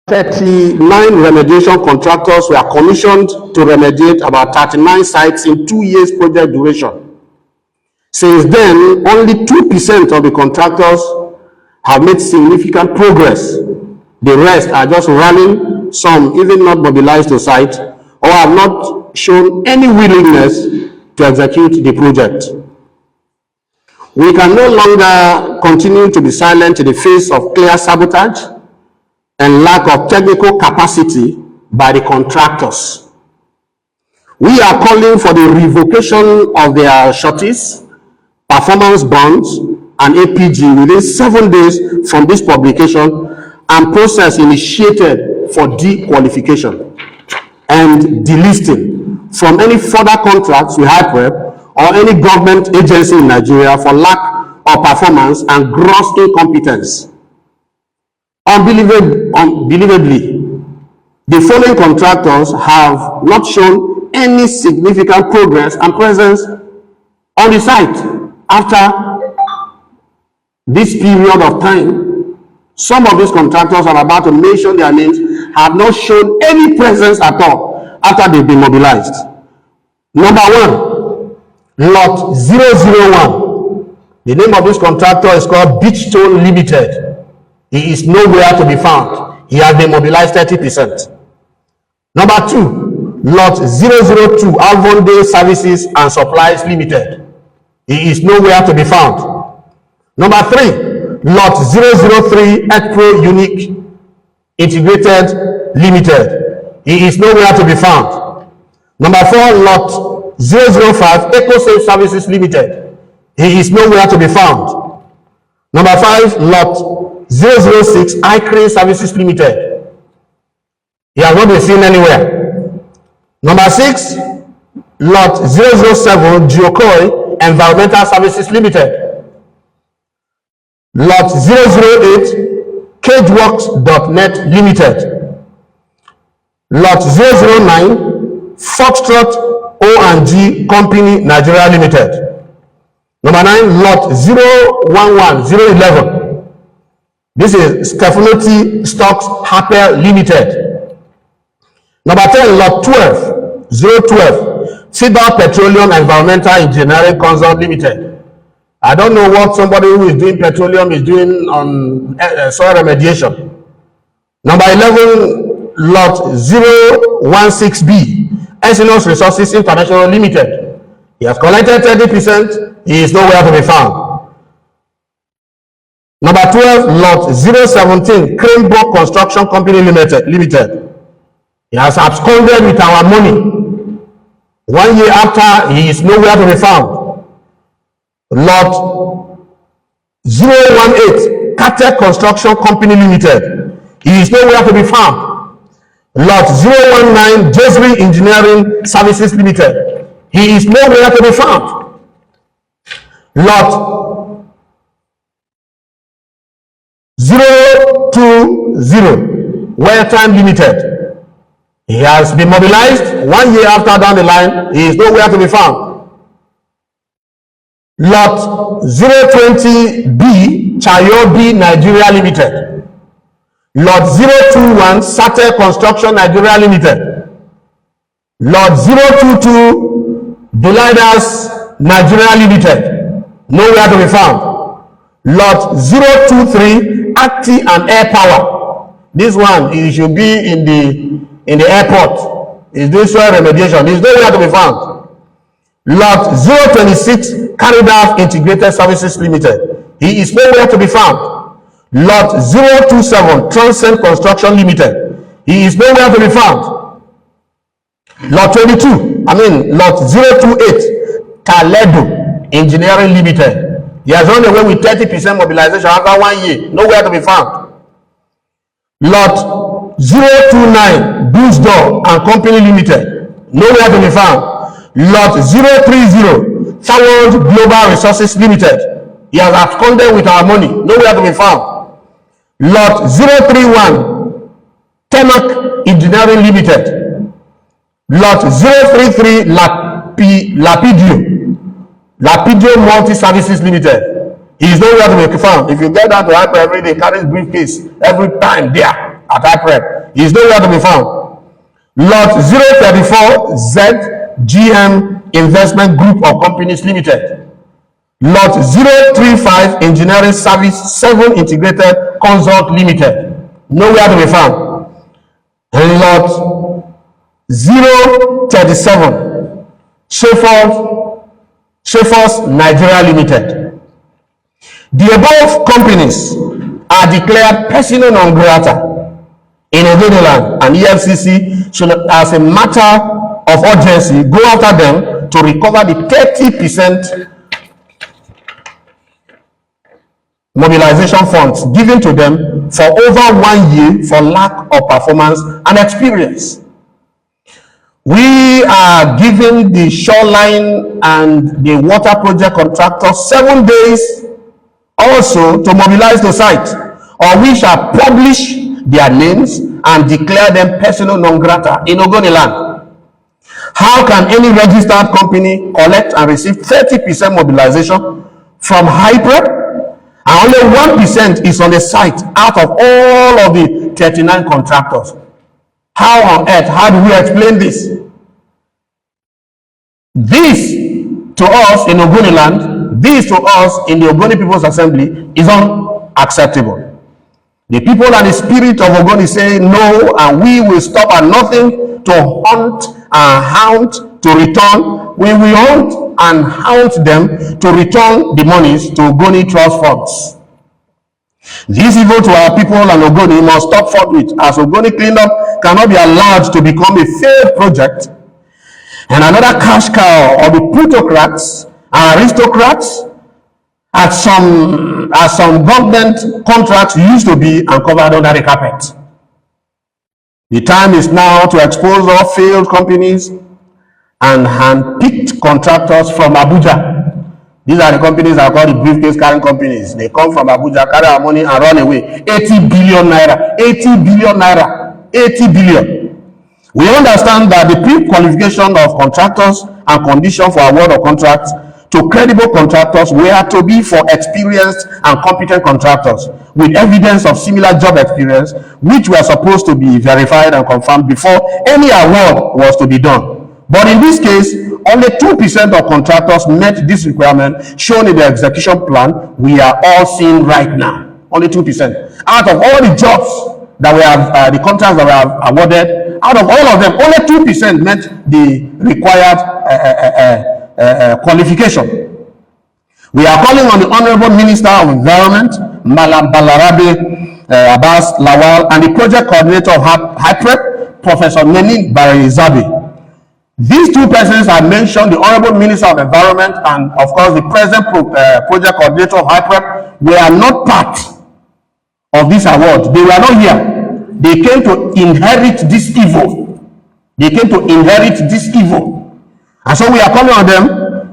39 remediation contractors were commissioned to remediate about 39 sites in 2 years project duration. Since then, only 2% of the contractors have made significant progress. The rest are just running, some even not mobilized to site, or have not shown any willingness to execute the project. We can no longer continue to be silent in the face of clear sabotage and lack of technical capacity by the contractors. We are calling for the revocation of their sureties, performance bonds, and APG within 7 days from this publication, and process initiated for dequalification and delisting from any further contracts with HYPREP or any government agency in Nigeria for lack of performance and gross incompetence. Unbelievably, the following contractors have not shown any significant progress and presence on the site after this period of time. Some of these contractors I'm about to mention their names have not shown any presence at all after they've been mobilized. Number 1, Lot 001. The name of this contractor is called Beachstone Limited. He is nowhere to be found. He has been mobilized 30%. Number 2, Lot 002, Alvonde Services and Supplies Limited. He is nowhere to be found. Number 3, Lot 003, Ecpro Unique Integrated Limited. He is nowhere to be found. Number 4, Lot 005, EcoSafe Services Limited. He is nowhere to be found. Number 5, Lot 006, iCrane Services Limited. He has not been seen anywhere. Number 6, Lot 007, Geokoi Environmental Services Limited. Lot 008, Cageworks.net Limited. Lot 009, Foxtrot O&G Company Nigeria Limited. Number 9, Lot 011, this is Stefanoti Stocks Harper Limited. Number 10, Lot 12, 012, Fidal Petroleum Environmental Engineering Consult Limited. I don't know what somebody who is doing petroleum is doing on soil remediation. Number 11, Lot 016B, Ensinos Resources International Limited. He has collected 30%. He is nowhere to be found. Number 12, Lot 017, Cranebrook Construction Company Limited. He has absconded with our money. 1 year after, he is nowhere to be found. Lot 018, Cartec Construction Company Limited. He is nowhere to be found. Lot 019, Jesri Engineering Services Limited. He is nowhere to be found. Lot 020, Welltime Limited. He has been mobilized. 1 year after down the line, he is nowhere to be found. Lot 020B, Chayobi Nigeria Limited. Lot 021, Sate Construction Nigeria Limited. Lot 022, Dolidas Nigeria Limited. Nowhere to be found. Lot 023, Acti and Air Power. This one, it should be in the airport. Is doing soil remediation. It's nowhere to be found. Lot 026, Caridaf Integrated Services Limited. He is nowhere to be found. Lot 027, Transcend Construction Limited. He is nowhere to be found. Lot 028, Taledo Engineering Limited. He has run away with 30% mobilization after 1 year. Nowhere to be found. Lot 029, Bushdoor and Company Limited. Nowhere to be found. Lot 030, Forward Global Resources Limited. He has absconded with our money. Nowhere to be found. Lot 031, Temac Engineering Limited. Lot 033, Lapidio Multi Services Limited. He is nowhere to be found. If you get down to Hyper every day, carries briefcase every time there. at Hyprep. He is nowhere to be found. Lot 034 ZGM Investment Group of Companies Limited. Lot 035 Engineering Service 7 Integrated Consult Limited. Nowhere to be found. And lot 037 Sheffers Nigeria Limited. The above companies are declared persona non grata in Ogoni land, and EFCC should, as a matter of urgency, go after them to recover the 30% mobilization funds given to them for over 1 year for lack of performance and experience. We are giving the shoreline and the water project contractors 7 days also to mobilize the site, or we shall publish their names and declare them persona non grata in Ogoni land. How can any registered company collect and receive 30% mobilization from Hyprep, and only 1% is on the site out of all of the 39 contractors? How on earth, how do we explain this? This to us in Ogoni land, this to us in the Ogoni Peoples Assembly is unacceptable. The people and the spirit of Ogoni say no, and we will stop at nothing to hunt and hound to return. We will hunt and hound them to return the monies to Ogoni trust funds. This evil to our people and Ogoni must stop forthwith, as Ogoni cleanup cannot be allowed to become a failed project and another cash cow of the plutocrats and aristocrats as some government contracts used to be and covered under the carpet. The time is now to expose all failed companies and hand-picked contractors from Abuja. These are the companies that are called the briefcase carrying companies. They come from Abuja, carry our money and run away. 80 billion naira, 80 billion naira, 80 billion. We understand that the pre-qualification of contractors and condition for award of contracts to credible contractors were to be for experienced and competent contractors with evidence of similar job experience, which were supposed to be verified and confirmed before any award was to be done. But in this case, only 2% of contractors met this requirement shown in the execution plan we are all seeing right now. Only 2%. Out of all the jobs that we have, the contracts that we have awarded, out of all of them, only 2% met the required qualification. We are calling on the Honorable Minister of Environment, Malam Balarabe Abbas Lawal, and the project coordinator of Hyprep, Professor Menin Barry Zabbey. These two persons I mentioned, the Honorable Minister of Environment and of course the present project coordinator of Hyprep, were not part of this award. They were not here. They came to inherit this evil. They came to inherit this evil. And so we are calling on them.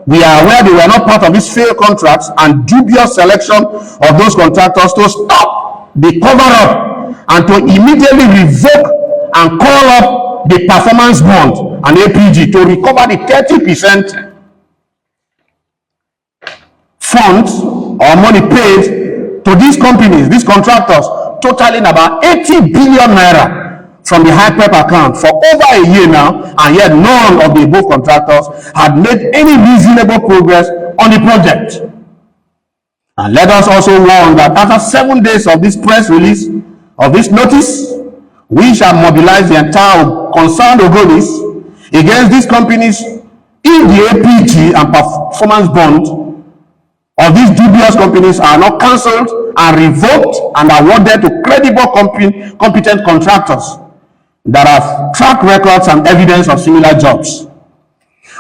We are aware they were not part of these failed contracts and dubious selection of those contractors to stop the cover-up and to immediately revoke and call up the performance bond and APG to recover the 30% funds or money paid to these companies, these contractors, totaling about 80 billion naira from the Hyprep account for over a year now, and yet none of the above contractors had made any reasonable progress on the project. And let us also warn that after 7 days of this press release, of this notice, we shall mobilize the entire concerned Ogonis against these companies if the APG and performance bond of these dubious companies are not cancelled and revoked and awarded to credible competent contractors that have track records and evidence of similar jobs.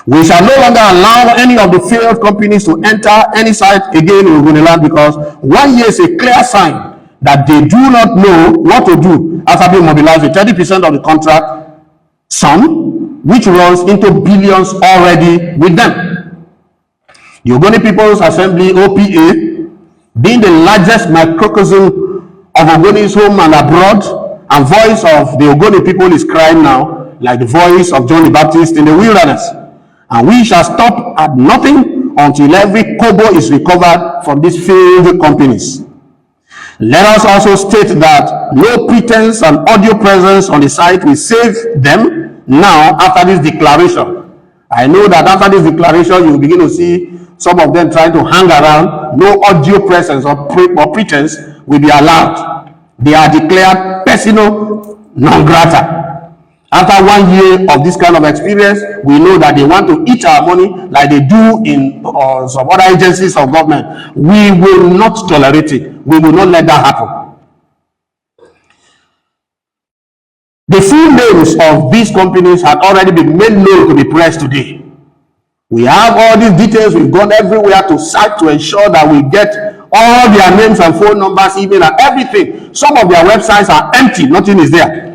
We shall no longer allow any of the failed companies to enter any site again in Ogoni land, because 1 year is a clear sign that they do not know what to do after being mobilized with 30% of the contract sum, which runs into billions already with them. The Ogoni Peoples Assembly, OPA, being the largest microcosm of Ogoni's home and abroad, and voice of the Ogoni people is crying now, like the voice of John the Baptist in the wilderness. And we shall stop at nothing until every kobo is recovered from these failed companies. Let us also state that no pretense and audio presence on the site will save them now after this declaration. I know that after this declaration, you will begin to see some of them trying to hang around. No audio presence or pretense will be allowed. They are declared persona non grata. After 1 year of this kind of experience, we know that they want to eat our money like they do in some other agencies of government. We will not tolerate it. We will not let that happen. The full names of these companies had already been made known to the press today. We have all these details. We've gone everywhere to search to ensure that we get all their names and phone numbers, email, and everything. Some of their websites are empty. Nothing is there.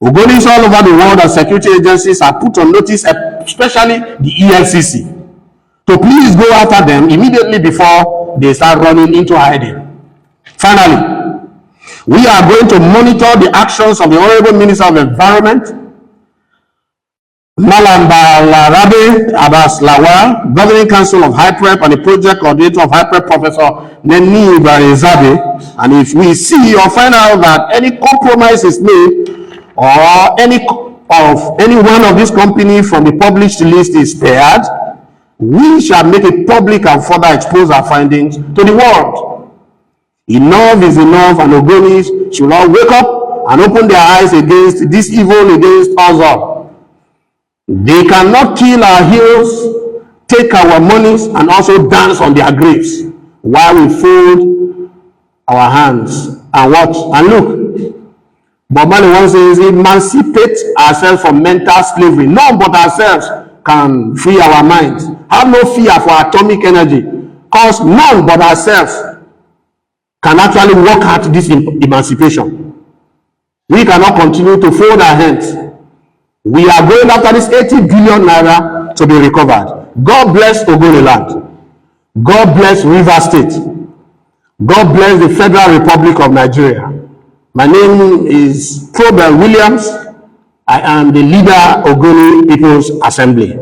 Ogonis all over the world and security agencies are put on notice, especially the EFCC, to please go after them immediately before they start running into hiding. Finally, we are going to monitor the actions of the Honorable Minister of Environment, Malam Balarabe Abbas Lawal, Governing Council of HYPREP, and the Project Coordinator of HYPREP, Professor Neni Zabbey. And if we see or find out that any compromise is made, or any one of these companies from the published list is spared, we shall make it public and further expose our findings to the world. Enough is enough, and Ogonis should all wake up and open their eyes against this evil against us all. They cannot kill our heroes, take our monies, and also dance on their graves while we fold our hands and watch and look. But Mali once says, emancipate ourselves from mental slavery. None but ourselves can free our minds. Have no fear for atomic energy, because none but ourselves can actually work out this emancipation. We cannot continue to fold our hands. We are going after this 80 billion naira to be recovered. God bless Ogoni land. God bless Rivers State. God bless the Federal Republic of Nigeria. My name is Reverend Williams. I am the leader of Ogoni Peoples Assembly.